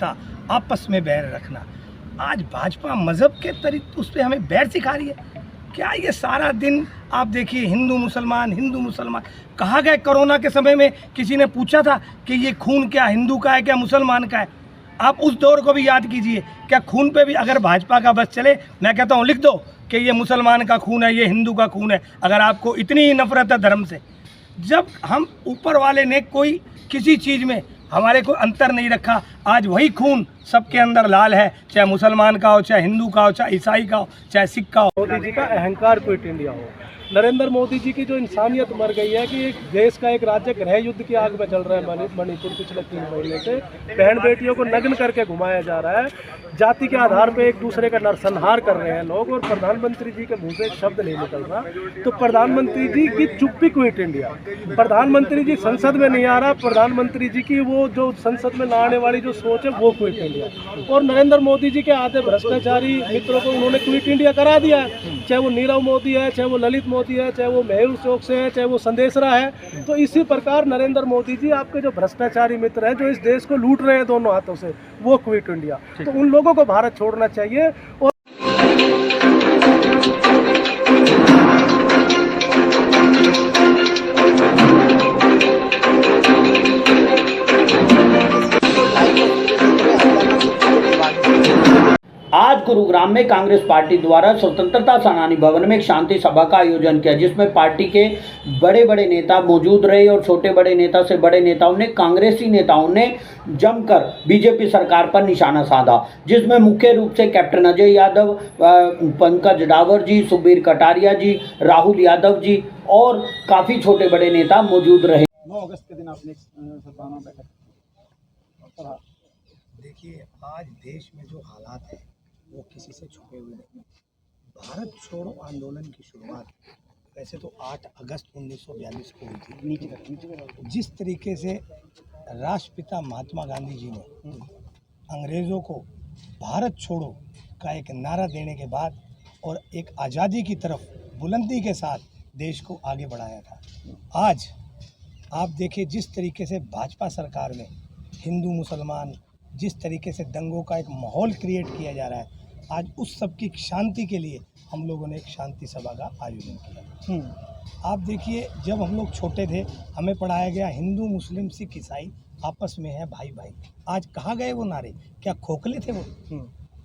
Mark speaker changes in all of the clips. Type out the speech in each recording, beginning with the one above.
Speaker 1: सिखाता आपस में बैर रखना। आज भाजपा मज़हब के तरीके उस पर हमें बैर सिखा रही है क्या? ये सारा दिन आप देखिए हिंदू मुसलमान कहा गए। कोरोना के समय में किसी ने पूछा था कि ये खून क्या हिंदू का है क्या मुसलमान का है? आप उस दौर को भी याद कीजिए। क्या खून पे भी अगर भाजपा का बस चले, मैं कहता हूँ लिख दो कि ये मुसलमान का खून है, ये हिंदू का खून है, अगर आपको इतनी ही नफरत है धर्म से। जब हम ऊपर वाले ने कोई किसी चीज़ में हमारे को अंतर नहीं रखा, आज वही खून सबके अंदर लाल है, चाहे मुसलमान का हो, चाहे हिंदू का हो, चाहे ईसाई का हो, चाहे सिख का हो।
Speaker 2: मोदी जी का अहंकार क्विट इंडिया हो। नरेंद्र मोदी जी की जो इंसानियत मर गई है कि एक देश का एक राज्य गृह युद्ध की आग में चल रहा है मणिपुर पिछले 3 महीने से। बहन बेटियों को नग्न करके घुमाया जा रहा है, जाति के आधार पे एक दूसरे का नरसंहार कर रहे हैं लोग, और प्रधानमंत्री जी के मुंह से एक शब्द नहीं निकल रहा। तो प्रधानमंत्री जी की चुप्पी क्विट इंडिया। प्रधानमंत्री जी संसद में नहीं आ रहा, प्रधानमंत्री जी की वो जो संसद में ना आने वाली जो सोच है वो क्विट इंडिया। और नरेंद्र मोदी जी के आधे भ्रष्टाचारी मित्रों को उन्होंने क्विट इंडिया करा दिया है, चाहे वो नीरव मोदी है, चाहे वो ललित मोदी है, चाहे वो मेहुल चौक से है, चाहे वो संदेशरा है। तो इसी प्रकार नरेंद्र मोदी जी आपके जो भ्रष्टाचारी मित्र हैं जो इस देश को लूट रहे हैं दोनों हाथों से, वो क्विट इंडिया। तो उन लोगों को भारत छोड़ना चाहिए। और
Speaker 3: आज गुरुग्राम में कांग्रेस पार्टी द्वारा स्वतंत्रता सेनानी भवन में एक शांति सभा का आयोजन किया, जिसमें पार्टी के बड़े बड़े नेता मौजूद रहे और छोटे बड़े नेता से बड़े नेताओं ने, कांग्रेसी नेताओं ने जमकर बीजेपी सरकार पर निशाना साधा, जिसमें मुख्य रूप से कैप्टन अजय यादव, पंकज डावर जी, सुबीर कटारिया जी, राहुल यादव जी और काफ़ी छोटे बड़े नेता मौजूद रहे।
Speaker 2: 9 अगस्त के दिन आपने सत्ताना बैठक।
Speaker 1: देखिए आज देश में जो हालात है वो किसी से छुपे हुए नहीं। भारत छोड़ो आंदोलन की शुरुआत वैसे तो 8 अगस्त 1942 को हुई थी। जिस तरीके से राष्ट्रपिता महात्मा गांधी जी ने अंग्रेज़ों को भारत छोड़ो का एक नारा देने के बाद और एक आज़ादी की तरफ बुलंदी के साथ देश को आगे बढ़ाया था। आज आप देखिए जिस तरीके से भाजपा सरकार में हिंदू मुसलमान जिस तरीके से दंगों का एक माहौल क्रिएट किया जा रहा है, आज उस सब की शांति के लिए हम लोगों ने एक शांति सभा का आयोजन किया। आप देखिए जब हम लोग छोटे थे हमें पढ़ाया गया हिंदू मुस्लिम सिख ईसाई आपस में है भाई भाई। आज कहाँ गए वो नारे? क्या खोखले थे वो?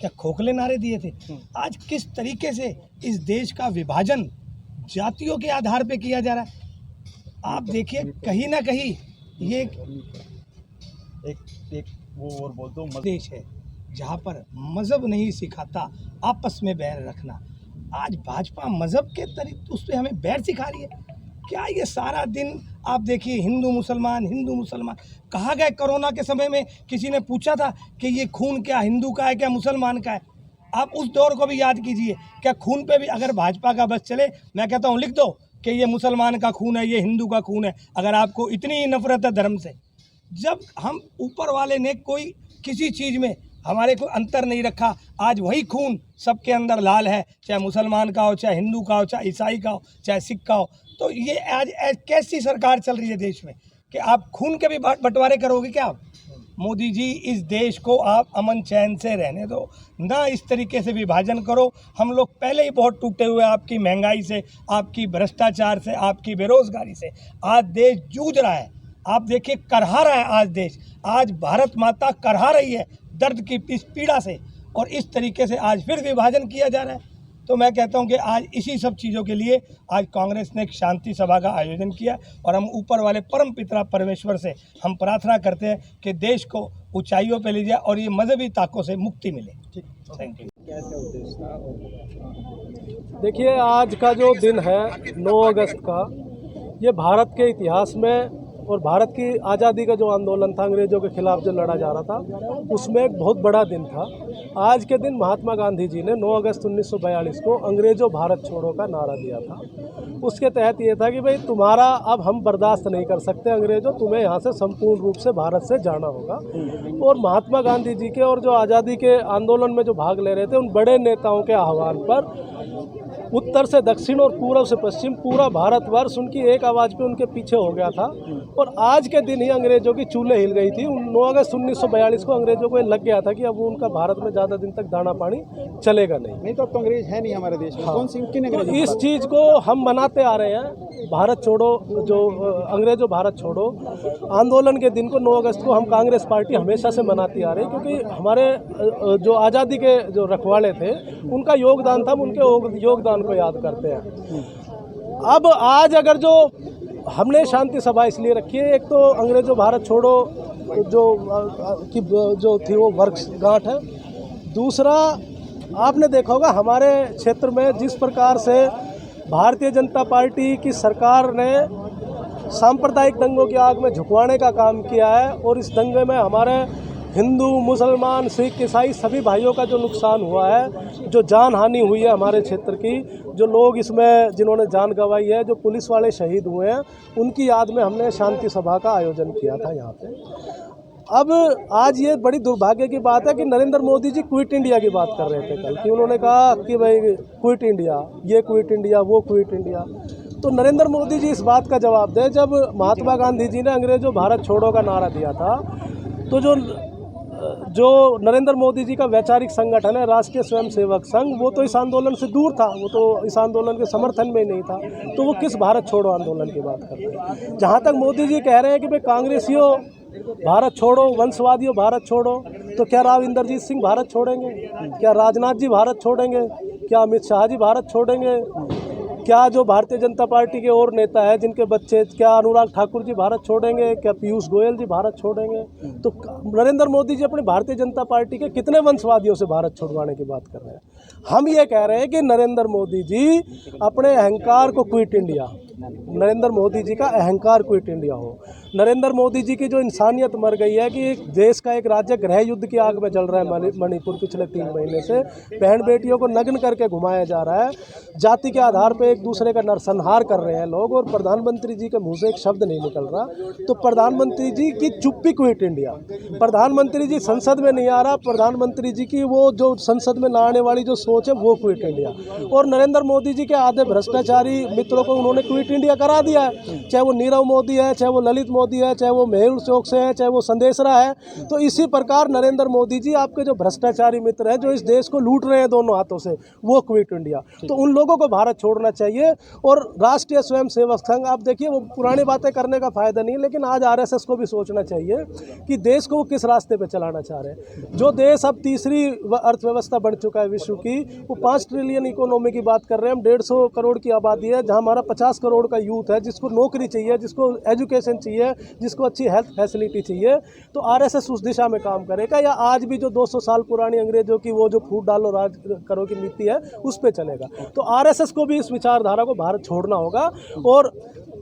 Speaker 1: क्या खोखले नारे दिए थे? आज किस तरीके से इस देश का विभाजन जातियों के आधार पे किया जा रहा है। आप देखिए कहीं ना कहीं ये एक वो और बोल दो देश है जहाँ पर मज़हब नहीं सिखाता आपस में बैर रखना। आज भाजपा मज़हब के तरीके उस पर हमें बैर सिखा रही है क्या? ये सारा दिन आप देखिए हिंदू मुसलमान कहा गए। कोरोना के समय में किसी ने पूछा था कि ये खून क्या हिंदू का है क्या मुसलमान का है? आप उस दौर को भी याद कीजिए। क्या खून पे भी अगर भाजपा का बस चले, मैं कहता हूँ लिख दो कि ये मुसलमान का खून है, ये हिंदू का खून है, अगर आपको इतनी ही नफरत है धर्म से। जब हम ऊपर वाले ने कोई किसी चीज़ में हमारे को अंतर नहीं रखा, आज वही खून सबके अंदर लाल है, चाहे मुसलमान का हो, चाहे हिंदू का हो, चाहे ईसाई का हो, चाहे सिख का हो। तो ये आज कैसी सरकार चल रही है देश में कि आप खून के भी बंटवारे करोगे क्या? मोदी जी इस देश को आप अमन चैन से रहने दो, ना इस तरीके से विभाजन करो। हम लोग पहले ही बहुत टूटे हुए, आपकी महंगाई से, आपकी भ्रष्टाचार से, आपकी बेरोजगारी से आज देश जूझ रहा है। आप देखिए करहा रहा है आज देश, आज भारत माता करहा रही है दर्द की इस पीड़ा से, और इस तरीके से आज फिर विभाजन किया जा रहा है। तो मैं कहता हूं कि आज इसी सब चीज़ों के लिए आज कांग्रेस ने एक शांति सभा का आयोजन किया, और हम ऊपर वाले परम पिता परमेश्वर से हम प्रार्थना करते हैं कि देश को ऊंचाइयों पे ले जाए और ये मजहबी ताकों से मुक्ति मिले। Thank you.
Speaker 2: देखिए आज का जो दिन है 9 अगस्त का, ये भारत के इतिहास में और भारत की आज़ादी का जो आंदोलन था अंग्रेज़ों के खिलाफ जो लड़ा जा रहा था, उसमें एक बहुत बड़ा दिन था। आज के दिन महात्मा गांधी जी ने 9 अगस्त 1942 को अंग्रेज़ों भारत छोड़ो का नारा दिया था। उसके तहत ये था कि भाई तुम्हारा अब हम बर्दाश्त नहीं कर सकते अंग्रेज़ों, तुम्हें यहाँ से संपूर्ण रूप से भारत से जाना होगा। और महात्मा गांधी जी के और जो आज़ादी के आंदोलन में जो भाग ले रहे थे उन बड़े नेताओं के आह्वान पर उत्तर से दक्षिण और पूर्व से पश्चिम पूरा भारतवर्ष उनकी एक आवाज़ पे उनके पीछे हो गया था। और आज के दिन ही अंग्रेजों की चूल्हे हिल गई थी। 9 अगस्त 1942 को अंग्रेजों को ये लग गया था कि अब उनका भारत में ज़्यादा दिन तक दाना पानी चलेगा नहीं।
Speaker 4: तो अब तो अंग्रेज है नहीं हमारे देश में।
Speaker 2: हाँ।
Speaker 4: कौन सी किन
Speaker 2: तो
Speaker 4: अंग्रेजों
Speaker 2: इस चीज़ को हम मनाते आ रहे हैं। भारत छोड़ो जो अंग्रेजों भारत छोड़ो आंदोलन के दिन को 9 अगस्त को हम कांग्रेस पार्टी हमेशा से मनाती आ रही, क्योंकि हमारे जो आज़ादी के जो रखवाले थे उनका योगदान था, हम उनके योगदान को याद करते हैं। अब आज अगर जो हमने शांति सभा इसलिए रखी है, एक तो अंग्रेजों भारत छोड़ो जो थी वो वर्षगांठ है। दूसरा आपने देखा होगा हमारे क्षेत्र में जिस प्रकार से भारतीय जनता पार्टी की सरकार ने सांप्रदायिक दंगों की आग में झुकवाने का काम किया है, और इस दंगे में हमारे हिंदू मुसलमान सिख ईसाई सभी भाइयों का जो नुकसान हुआ है, जो जान हानि हुई है हमारे क्षेत्र की, जो लोग इसमें जिन्होंने जान गंवाई है, जो पुलिस वाले शहीद हुए हैं, उनकी याद में हमने शांति सभा का आयोजन किया था यहाँ पे। अब आज ये बड़ी दुर्भाग्य की बात है कि नरेंद्र मोदी जी क्विट इंडिया की बात कर रहे थे कल, कि उन्होंने कहा कि भाई क्विट इंडिया, ये क्विट इंडिया, वो क्विट इंडिया। तो नरेंद्र मोदी जी इस बात का जवाब दें, जब महात्मा गांधी जी ने अंग्रेजों भारत छोड़ो का नारा दिया था, तो जो नरेंद्र मोदी जी का वैचारिक संगठन है राष्ट्रीय स्वयंसेवक संघ, वो तो इस आंदोलन से दूर था, वो तो इस आंदोलन के समर्थन में ही नहीं था। तो वो किस भारत छोड़ो आंदोलन की बात करते हैं। जहाँ तक मोदी जी कह रहे हैं कि भाई कांग्रेसियों भारत छोड़ो, वंशवादियों भारत छोड़ो, तो क्या राव इंद्रजीत सिंह भारत छोड़ेंगे? क्या राजनाथ जी भारत छोड़ेंगे? क्या अमित शाह जी भारत छोड़ेंगे? क्या जो भारतीय जनता पार्टी के और नेता है जिनके बच्चे, क्या अनुराग ठाकुर जी भारत छोड़ेंगे? क्या पीयूष गोयल जी भारत छोड़ेंगे? तो नरेंद्र मोदी जी अपनी भारतीय जनता पार्टी के कितने वंशवादियों से भारत छोड़वाने की बात कर रहे हैं? हम ये कह रहे हैं कि नरेंद्र मोदी जी अपने अहंकार को क्विट इंडिया, नरेंद्र मोदी जी का अहंकार क्विट इंडिया हो। नरेंद्र मोदी जी की जो इंसानियत मर गई है कि एक देश का एक राज्य गृह युद्ध की आग में जल रहा है मणिपुर पिछले 3 महीने से। बहन बेटियों को नग्न करके घुमाया जा रहा है, जाति के आधार पर एक दूसरे का नरसंहार कर रहे हैं लोग, और प्रधानमंत्री जी के मुंह से एक शब्द नहीं निकल रहा। तो प्रधानमंत्री जी की चुप्पी क्विट इंडिया। प्रधानमंत्री जी संसद में नहीं आ रहा, प्रधानमंत्री जी की वो जो संसद में ना आने वाली जो सोच है वो क्विट इंडिया। और नरेंद्र मोदी जी के आधे भ्रष्टाचारी मित्रों को उन्होंने क्विट इंडिया करा दिया है, चाहे वो नीरव मोदी है, चाहे वो ललित मोदी है, चाहे वो मेहुल चोकसे है, चाहे वो संदेशरा है। तो इसी प्रकार नरेंद्र मोदी जी आपके जो भ्रष्टाचारी मित्र हैं, जो इस देश को लूट रहे हैं दोनों हाथों से, वो क्विट इंडिया। तो उन लोगों को भारत छोड़ना चाहिए। और राष्ट्रीय स्वयंसेवक संघ, आप देखिए वो पुरानी बातें करने का फायदा नहीं, लेकिन आज आरएसएस को भी सोचना चाहिए कि देश को वो किस रास्ते पे चलाना चाह रहे हैं। जो देश अब तीसरी अर्थव्यवस्था बन चुका है विश्व की, वो 5 ट्रिलियन इकोनॉमी की बात कर रहे हैं। हम 150 करोड़ की आबादी है, जहाँ हमारा 50 करोड़ का यूथ है, जिसको नौकरी चाहिए, जिसको एजुकेशन चाहिए, जिसको अच्छी हेल्थ फैसिलिटी चाहिए। तो आरएसएस उस दिशा में काम करेगा, या आज भी जो 200 साल पुरानी अंग्रेजों की वो जो फूट डालो राज करो की नीति है उस पर चलेगा। तो आरएसएस को भी इस विचारधारा को भारत छोड़ना होगा। और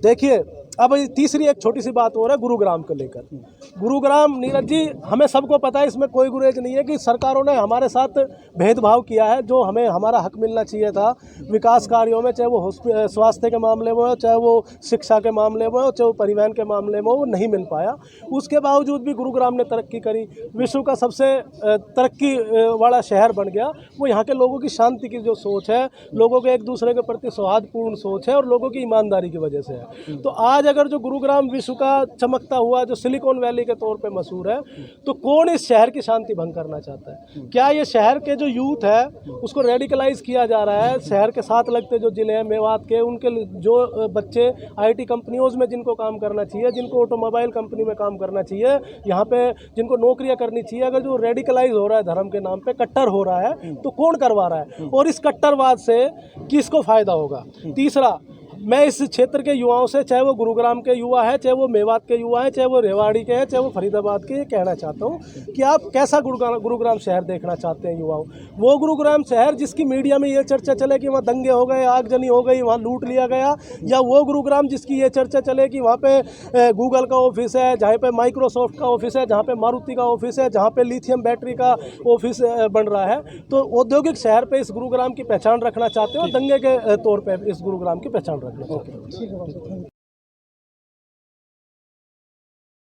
Speaker 2: देखिए अब तीसरी एक छोटी सी बात हो रहा है गुरुग्राम को लेकर। गुरुग्राम, नीरज जी, हमें सबको पता है, इसमें कोई गुरेज नहीं है कि सरकारों ने हमारे साथ भेदभाव किया है। जो हमें हमारा हक मिलना चाहिए था विकास कार्यों में, चाहे वो स्वास्थ्य के मामले में हो, चाहे वो शिक्षा के मामले में हो, चाहे वो परिवहन के मामले में हो, वो नहीं मिल पाया। उसके बावजूद भी गुरुग्राम ने तरक्की करी, विश्व का सबसे तरक्की वाला शहर बन गया। वो यहाँ के लोगों की शांति की जो सोच है, लोगों के एक दूसरे के प्रति सौहार्दपूर्ण सोच है, और लोगों की ईमानदारी की वजह से है। तो आज अगर जो गुरुग्राम विश्व का चमकता हुआ जो सिलिकॉन वैली के तौर पे मशहूर है, तो कौन इस शहर की शांति भंग करना चाहता है? क्या ये शहर के जो यूथ है उसको रेडिकलाइज किया जा रहा है? शहर के साथ लगते जो जिले हैं मेवात के, उनके जो बच्चे आईटी कंपनियों में जिनको काम करना चाहिए, जिनको ऑटोमोबाइल कंपनी में काम करना चाहिए, यहाँ पे जिनको नौकरियाँ करनी चाहिए, अगर जो रेडिकलाइज हो रहा है धर्म के नाम पे, कट्टर हो रहा है, तो कौन करवा रहा है? और इस कट्टरवाद से किसको फायदा होगा? तीसरा, मैं इस क्षेत्र के युवाओं से, चाहे वो गुरुग्राम के युवा है, चाहे वो मेवात के युवा हैं, चाहे वो रेवाड़ी के हैं, चाहे वो फरीदाबाद के, ये कहना चाहता हूँ कि आप कैसा गुरुग्राम शहर देखना चाहते हैं युवाओं? वो गुरुग्राम शहर जिसकी मीडिया में ये चर्चा चले कि वहाँ दंगे हो गए, आगजनी हो गई, वहाँ लूट लिया गया, या वो गुरुग्राम जिसकी ये चर्चा चले कि वहाँ पे गूगल का ऑफिस है, जहाँ पे माइक्रोसॉफ्ट का ऑफिस है, जहाँ पे मारुति का ऑफिस है, जहाँ पे लिथियम बैटरी का ऑफिस बन रहा है? तो औद्योगिक शहर पे इस गुरुग्राम की पहचान रखना चाहते हो, दंगे के तौर पर इस गुरुग्राम की पहचान रखना चाहते हो?